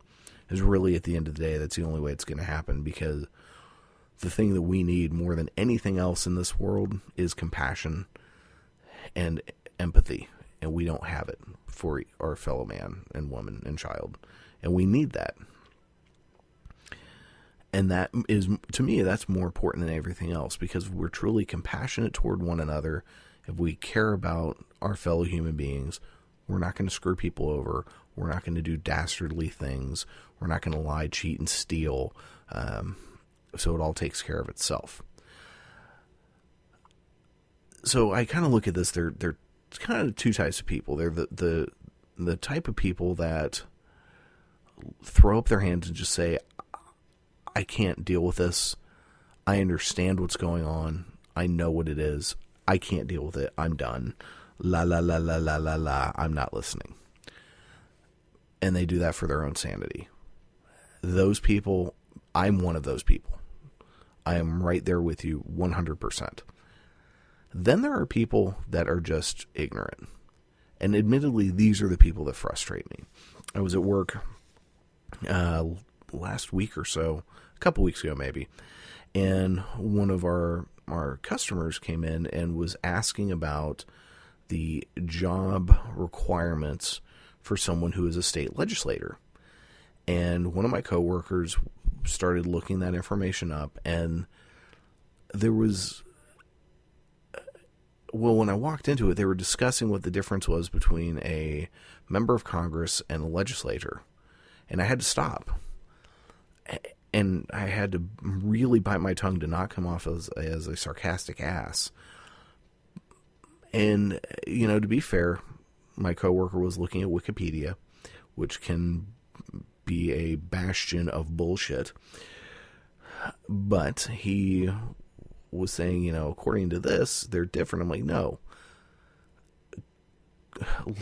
Is really, at the end of the day, that's the only way it's going to happen, because the thing that we need more than anything else in this world is compassion and empathy, and we don't have it for our fellow man and woman and child, and we need that. And that is, to me, that's more important than everything else, because if we're truly compassionate toward one another, if we care about our fellow human beings, we're not going to screw people over. We're not going to do dastardly things. We're not going to lie, cheat, and steal. So it all takes care of itself. So I kind of look at this. They're kind of 2 types of people. They're the type of people that throw up their hands and just say, I can't deal with this. I understand what's going on. I know what it is. I can't deal with it. I'm done. La la la la la la la. I'm not listening. And they do that for their own sanity. Those people, I'm one of those people. I am right there with you 100%. Then there are people that are just ignorant. And admittedly, these are the people that frustrate me. I was at work last week or so, a couple weeks ago maybe, and one of our customers came in and was asking about the job requirements for someone who is a state legislator. And one of my coworkers started looking that information up, and there was, when I walked into it, they were discussing what the difference was between a member of Congress and a legislator. And I had to stop. And I had to really bite my tongue to not come off as a sarcastic ass. And, to be fair, my coworker was looking at Wikipedia, which can be a bastion of bullshit. But he was saying, according to this, they're different. I'm like, no.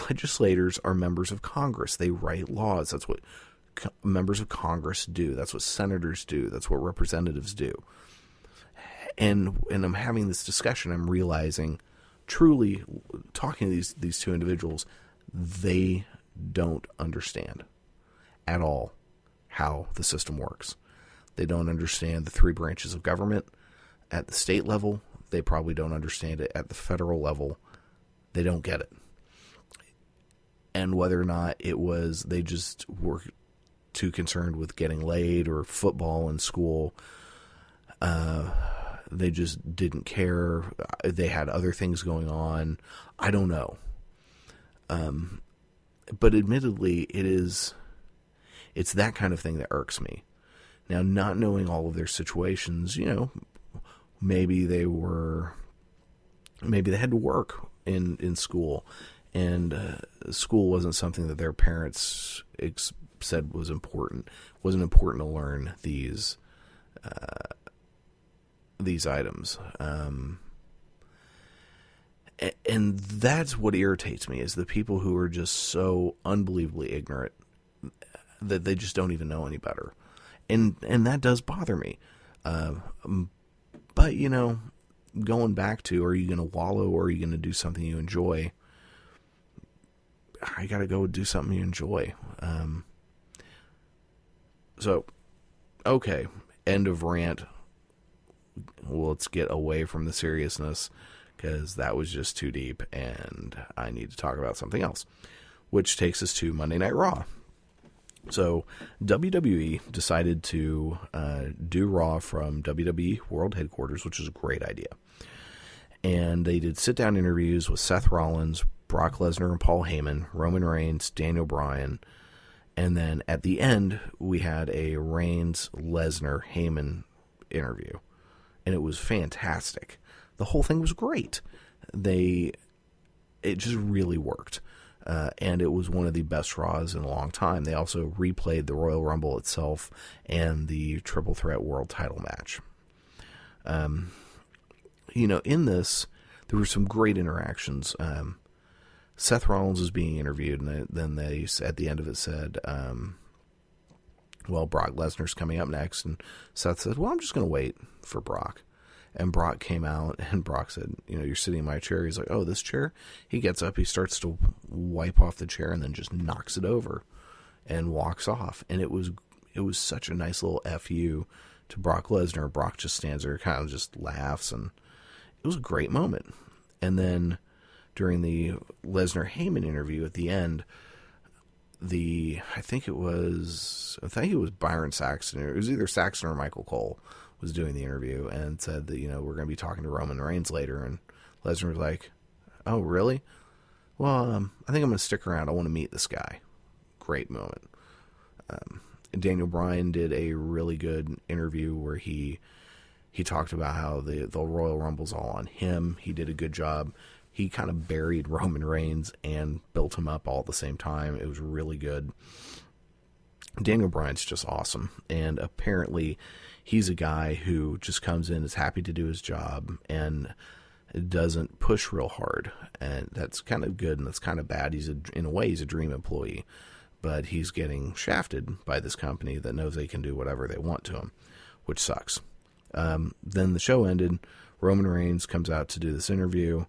Legislators are members of Congress. They write laws. That's what members of Congress do. That's what senators do. That's what representatives do. And I'm having this discussion. I'm realizing, truly talking to these two individuals, they don't understand at all how the system works. They don't understand the three branches of government at the state level. They probably don't understand it at the federal level. They don't get it. And whether or not it was they just were too concerned with getting laid or football in school, they just didn't care. They had other things going on. I don't know. But admittedly, it's that kind of thing that irks me. Now, not knowing all of their situations, maybe they had to work in school, and school wasn't something that their parents said was important. It wasn't important to learn these items. And that's what irritates me, is the people who are just so unbelievably ignorant that they just don't even know any better. And that does bother me. But, going back to, are you going to wallow or are you going to do something you enjoy? I got to go do something you enjoy. So, okay, end of rant. Well, let's get away from the seriousness, because that was just too deep, and I need to talk about something else, which takes us to Monday Night Raw. So WWE decided to do Raw from WWE World Headquarters, which is a great idea. And they did sit-down interviews with Seth Rollins, Brock Lesnar and Paul Heyman, Roman Reigns, Daniel Bryan, and then at the end, we had a Reigns-Lesnar-Heyman interview. And it was fantastic. The whole thing was great. It just really worked. And it was one of the best Raws in a long time. They also replayed the Royal Rumble itself and the Triple Threat World Title match. In this, there were some great interactions. Seth Rollins was being interviewed, and then they, at the end of it, said, Brock Lesnar's coming up next. And Seth said, well, I'm just going to wait for Brock. And Brock came out, and Brock said, you're sitting in my chair. He's like, oh, this chair? He gets up, he starts to wipe off the chair, and then just knocks it over and walks off. And it was such a nice little FU to Brock Lesnar. Brock just stands there, kind of just laughs, and it was a great moment. And then during the Lesnar-Heyman interview at the end, I think it was Byron Saxton. It was either Saxton or Michael Cole was doing the interview, and said that, we're going to be talking to Roman Reigns later. And Lesnar was like, oh, really? Well, I think I'm going to stick around. I want to meet this guy. Great moment. Daniel Bryan did a really good interview where he talked about how the Royal Rumble's all on him. He did a good job. He kind of buried Roman Reigns and built him up all at the same time. It was really good. Daniel Bryan's just awesome. And apparently he's a guy who just comes in, is happy to do his job, and doesn't push real hard. And that's kind of good, and that's kind of bad. In a way, he's a dream employee. But he's getting shafted by this company that knows they can do whatever they want to him, which sucks. Then the show ended. Roman Reigns comes out to do this interview.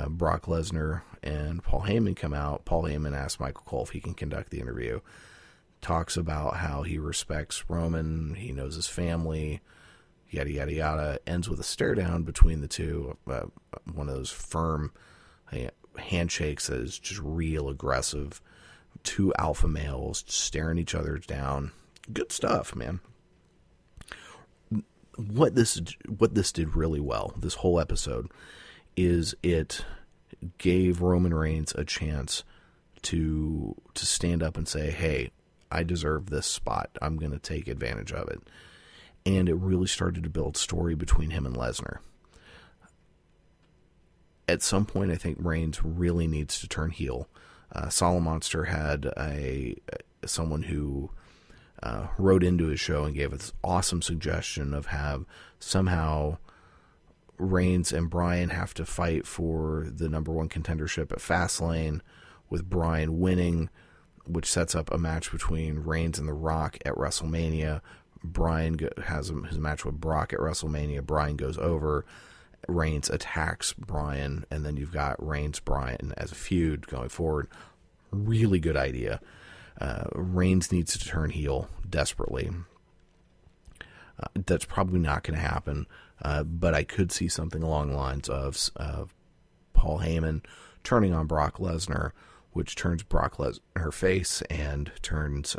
Brock Lesnar and Paul Heyman come out. Paul Heyman asks Michael Cole if he can conduct the interview. Talks about how he respects Roman, he knows his family, yada, yada, yada. Ends with a stare down between the two. One of those firm handshakes that is just real aggressive. Two alpha males staring each other down. Good stuff, man. What this did really well, this whole episode, is it gave Roman Reigns a chance to stand up and say, hey, I deserve this spot. I'm going to take advantage of it. And it really started to build story between him and Lesnar. At some point, I think Reigns really needs to turn heel. Solid Monster had someone who wrote into his show and gave this awesome suggestion of have somehow Reigns and Bryan have to fight for the number one contendership at Fastlane, with Bryan winning, which sets up a match between Reigns and The Rock at WrestleMania. Bryan has his match with Brock at WrestleMania. Bryan goes over. Reigns attacks Bryan, and then you've got Reigns-Bryan as a feud going forward. Really good idea. Reigns needs to turn heel desperately. That's probably not going to happen, but I could see something along the lines of Paul Heyman turning on Brock Lesnar, which turns Brock Lesnar face and turns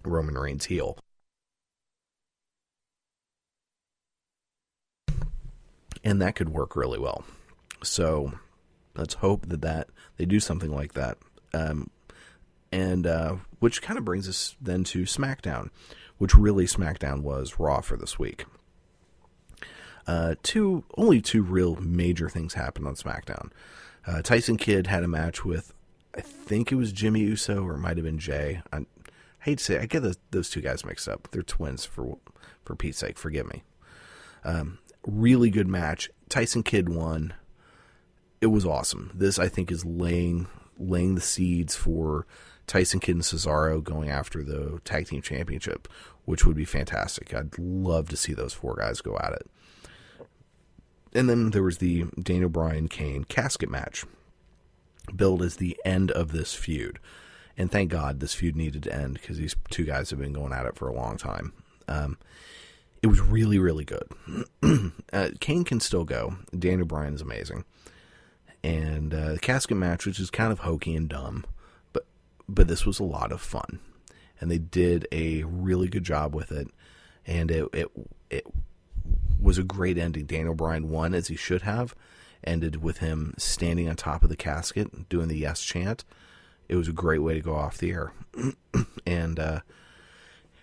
Roman Reigns heel. And that could work really well. So let's hope that they do something like that. Which kind of brings us then to SmackDown, which really SmackDown was Raw for this week. Only two real major things happened on SmackDown. Tyson Kidd had a match with, I think it was Jimmy Uso, or it might have been Jay. I hate to say it, I get those two guys mixed up. They're twins, for Pete's sake, forgive me. Really good match. Tyson Kidd won. It was awesome. This, I think, is laying the seeds for Tyson Kidd and Cesaro going after the Tag Team Championship, which would be fantastic. I'd love to see those four guys go at it. And then there was the Daniel Bryan Kane casket match, billed as the end of this feud. And thank God this feud needed to end, because these two guys have been going at it for a long time. It was really, really good. Kane can still go. Daniel Bryan is amazing. And the casket match, which is kind of hokey and dumb, but this was a lot of fun. And they did a really good job with it. And it was a great ending. Daniel Bryan won, as he should have. Ended with him standing on top of the casket, doing the yes chant. It was a great way to go off the air. And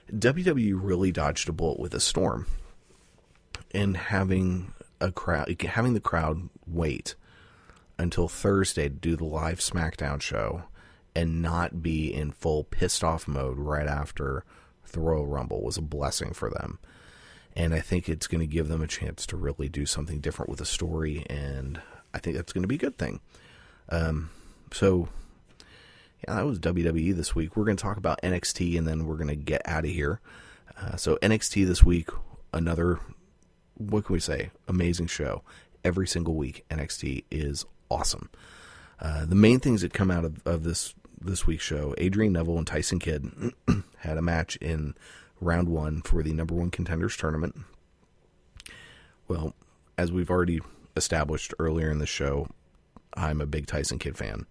WWE really dodged a bullet with a storm, and having the crowd wait until Thursday to do the live SmackDown show and not be in full pissed off mode right after the Royal Rumble was a blessing for them. And I think it's going to give them a chance to really do something different with the story, and I think that's going to be a good thing. So yeah, that was WWE this week. We're going to talk about NXT, and then we're going to get out of here. So NXT this week, another, what can we say, amazing show. Every single week, NXT is awesome. The main things that come out of this week's show, Adrian Neville and Tyson Kidd had a match in round one for the number one contenders tournament. Well, as we've already established earlier in the show, I'm a big Tyson Kidd fan.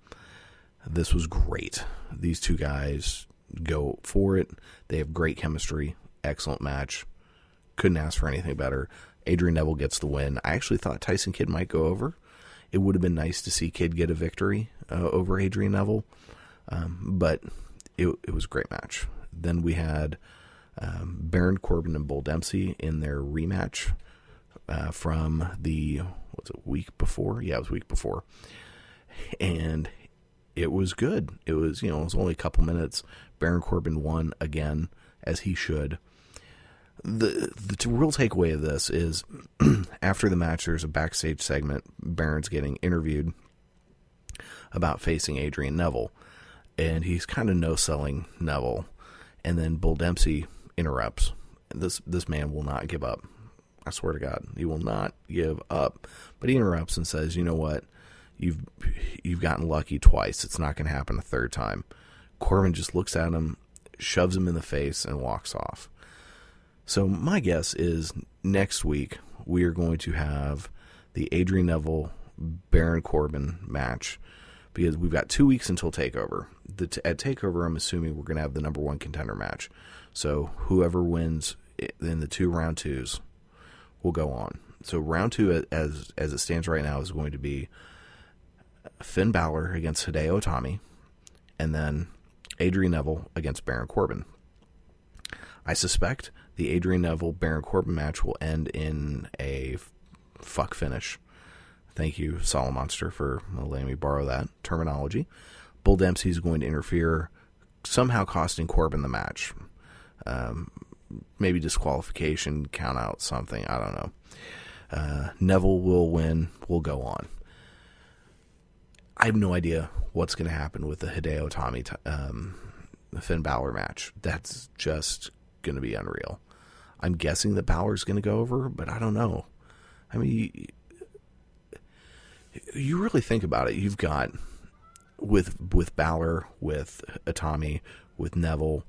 This was great. These two guys go for it. They have great chemistry. Excellent match. Couldn't ask for anything better. Adrian Neville gets the win. I actually thought Tyson Kidd might go over. It would have been nice to see Kidd get a victory over Adrian Neville. But it was a great match. Then we had Baron Corbin and Bull Dempsey in their rematch from the, week before? Yeah, it was a week before. And it was good. It was, it was only a couple minutes. Baron Corbin won again, as he should. The real takeaway of this is after the match, there's a backstage segment. Baron's getting interviewed about facing Adrian Neville, and he's kind of no-selling Neville. And then Bull Dempsey interrupts. This man will not give up. I swear to God, he will not give up. But he interrupts and says, you know what? You've gotten lucky twice. It's not going to happen a third time. Corbin just looks at him, shoves him in the face, and walks off. So my guess is next week we are going to have the Adrian Neville Baron Corbin match, because we've got 2 weeks until TakeOver. At TakeOver, I'm assuming we're going to have the number one contender match. So whoever wins in the two round twos will go on. So round two, as it stands right now, is going to be Finn Balor against Hideo Itami, and then Adrian Neville against Baron Corbin. I suspect the Adrian Neville-Baron Corbin match will end in a fuck finish. Thank you, Solid Monster, for letting me borrow that terminology. Bull Dempsey is going to interfere, somehow costing Corbin the match. Maybe disqualification, count out, something. I don't know. Neville will win. We'll go on. I have no idea what's going to happen with the Hideo Itami Finn Balor match. That's just going to be unreal. I'm guessing that Balor's going to go over, but I don't know. I mean, you really think about it. You've got with Balor, with Itami, with Neville,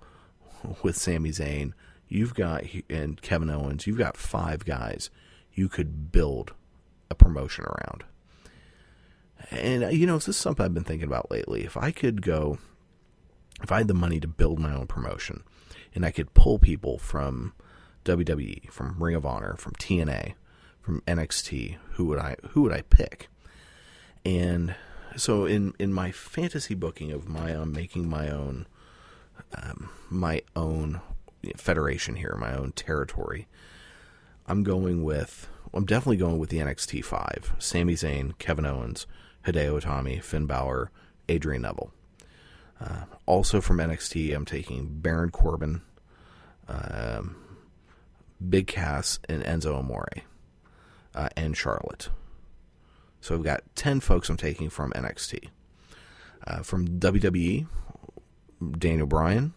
with Sami Zayn, you've got, and Kevin Owens, you've got 5 guys you could build a promotion around. And, you know, this is something I've been thinking about lately. If I had the money to build my own promotion, and I could pull people from WWE, from Ring of Honor, from TNA, from NXT, who would I pick? And so in my fantasy booking of making my own federation here, my own territory, I'm definitely going with the NXT 5. Sami Zayn, Kevin Owens, Hideo Itami, Finn Balor, Adrian Neville. Also from NXT, I'm taking Baron Corbin, Big Cass, and Enzo Amore, and Charlotte. So I've got 10 folks I'm taking from NXT. From WWE, Daniel Bryan,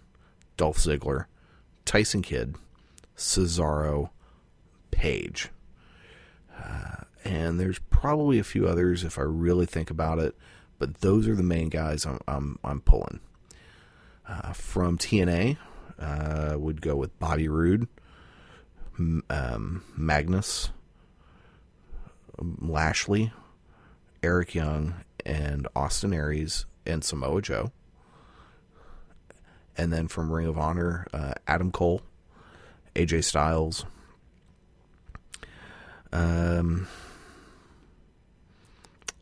Dolph Ziggler, Tyson Kidd, Cesaro, Paige. And there's probably a few others if I really think about it, but those are the main guys I'm pulling. From TNA, would go with Bobby Roode, Magnus, Lashley, Eric Young, and Austin Aries, and Samoa Joe. And then from Ring of Honor, Adam Cole, AJ Styles,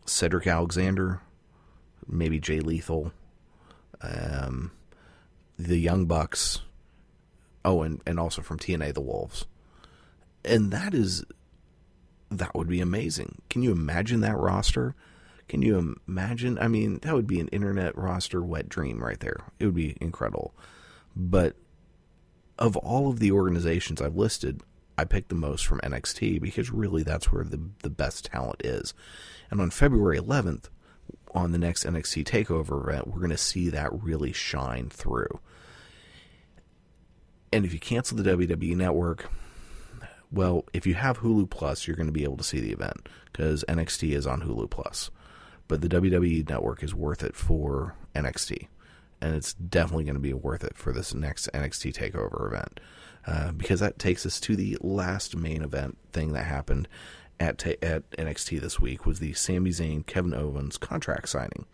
Cedric Alexander, maybe Jay Lethal, the Young Bucks, and also from TNA, the Wolves. And that would be amazing. Can you imagine that roster? Can you imagine? I mean, that would be an internet roster wet dream right there. It would be incredible. But of all of the organizations I've listed, I picked the most from NXT because really that's where the best talent is. And on February 11th, on the next NXT TakeOver event, we're going to see that really shine through. And if you cancel the WWE Network, well, if you have Hulu Plus, you're going to be able to see the event because NXT is on Hulu Plus. But the WWE Network is worth it for NXT. And it's definitely going to be worth it for this next NXT TakeOver event. Because that takes us to the last main event thing that happened at NXT this week was the Sami Zayn, Kevin Owens contract signing.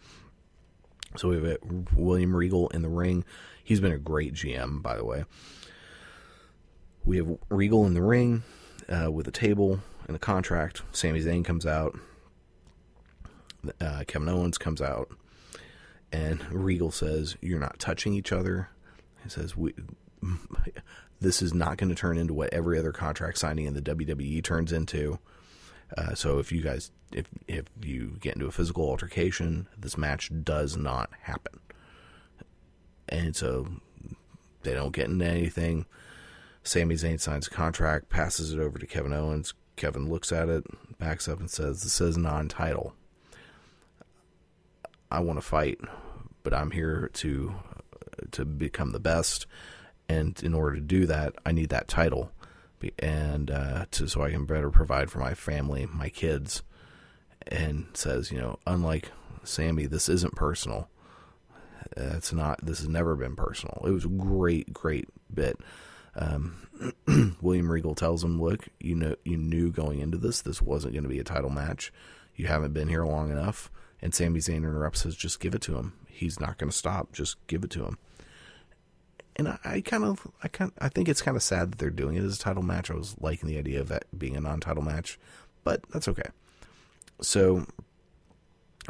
So we have William Regal in the ring. He's been a great GM, by the way. We have Regal in the ring with a table and a contract. Sami Zayn comes out. Kevin Owens comes out. And Regal says, "You're not touching each other." He says, "This is not going to turn into what every other contract signing in the WWE turns into. So if you get into a physical altercation, this match does not happen." And so they don't get into anything. Sami Zayn signs a contract, passes it over to Kevin Owens. Kevin looks at it, backs up and says, "This says non-title. I want to fight, but I'm here to become the best. And in order to do that, I need that title, and so I can better provide for my family, my kids." And says, unlike Sami, this isn't personal. This has never been personal. It was a great, great bit. William Regal tells him, "Look, you knew going into this wasn't going to be a title match. You haven't been here long enough." And Sami Zayn interrupts, says, "Just give it to him. He's not going to stop. Just give it to him." And I think it's kind of sad that they're doing it as a title match. I was liking the idea of that being a non-title match, but that's okay. So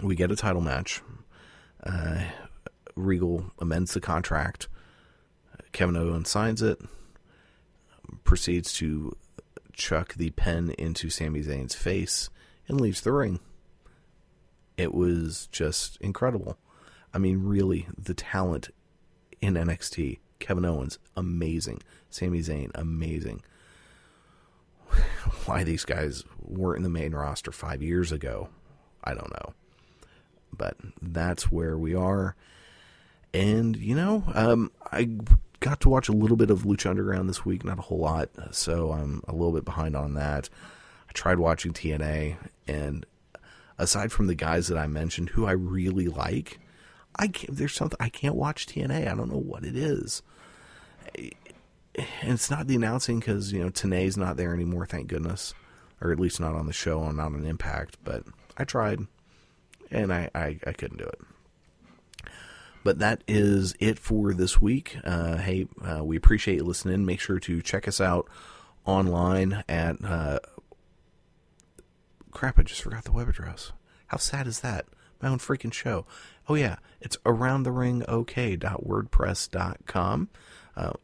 we get a title match. Regal amends the contract. Kevin Owens signs it, proceeds to chuck the pen into Sami Zayn's face, and leaves the ring. It was just incredible. I mean, really, the talent in NXT. Kevin Owens, amazing. Sami Zayn, amazing. Why these guys weren't in the main roster 5 years ago, I don't know. But that's where we are. And, I got to watch a little bit of Lucha Underground this week, not a whole lot, so I'm a little bit behind on that. I tried watching TNA, and aside from the guys that I mentioned, who I really like, there's something I can't watch TNA. I don't know what it is. And it's not the announcing because, Tenay's not there anymore, thank goodness. Or at least not on the show and not on Impact. But I tried, and I couldn't do it. But that is it for this week. Hey, we appreciate you listening. Make sure to check us out online at... crap, I just forgot the web address. How sad is that? My own freaking show. Oh yeah, it's aroundtheringok.wordpress.com.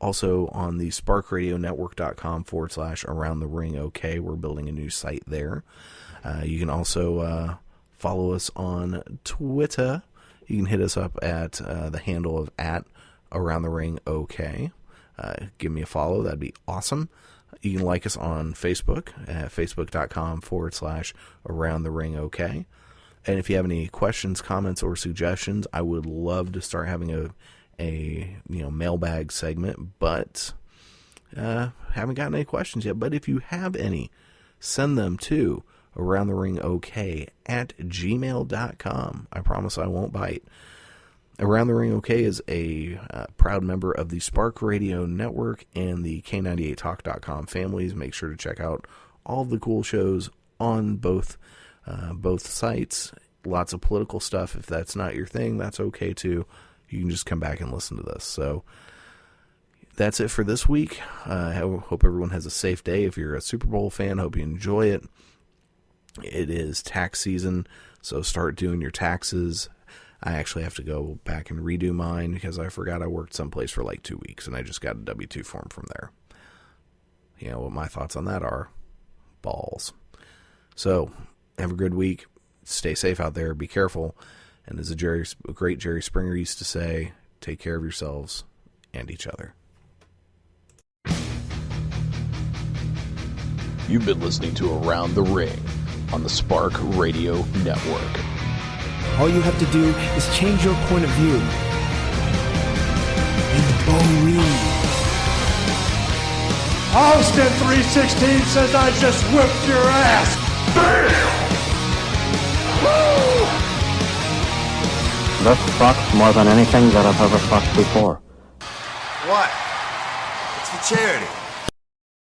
Also on the sparkradionetwork.com/aroundtheringok. We're building a new site there. You can also follow us on Twitter. You can hit us up at the handle of @aroundtheringok. Give me a follow. That'd be awesome. You can like us on Facebook at facebook.com/aroundtheringok. And if you have any questions, comments, or suggestions, I would love to start having a mailbag segment, but haven't gotten any questions yet. But if you have any, send them to aroundtheringok@gmail.com. I promise I won't bite. Around the Ring OK is a proud member of the Spark Radio Network and the K98Talk.com families. Make sure to check out all of the cool shows on both sites. Lots of political stuff. If that's not your thing, that's okay too. You can just come back and listen to this. So that's it for this week. I hope everyone has a safe day. If you're a Super Bowl fan, hope you enjoy it. It is tax season, so start doing your taxes. I actually have to go back and redo mine because I forgot I worked someplace for like 2 weeks and I just got a W-2 form from there. You know what my thoughts on that are? Balls. So, have a good week. Stay safe out there. Be careful. And as a great Jerry Springer used to say, take care of yourselves and each other. You've been listening to Around the Ring on the Spark Radio Network. All you have to do is change your point of view. And Bowling. Austin 316 says I just whipped your ass. Bam! Woo! This sucks more than anything that I've ever fucked before. What? It's for charity.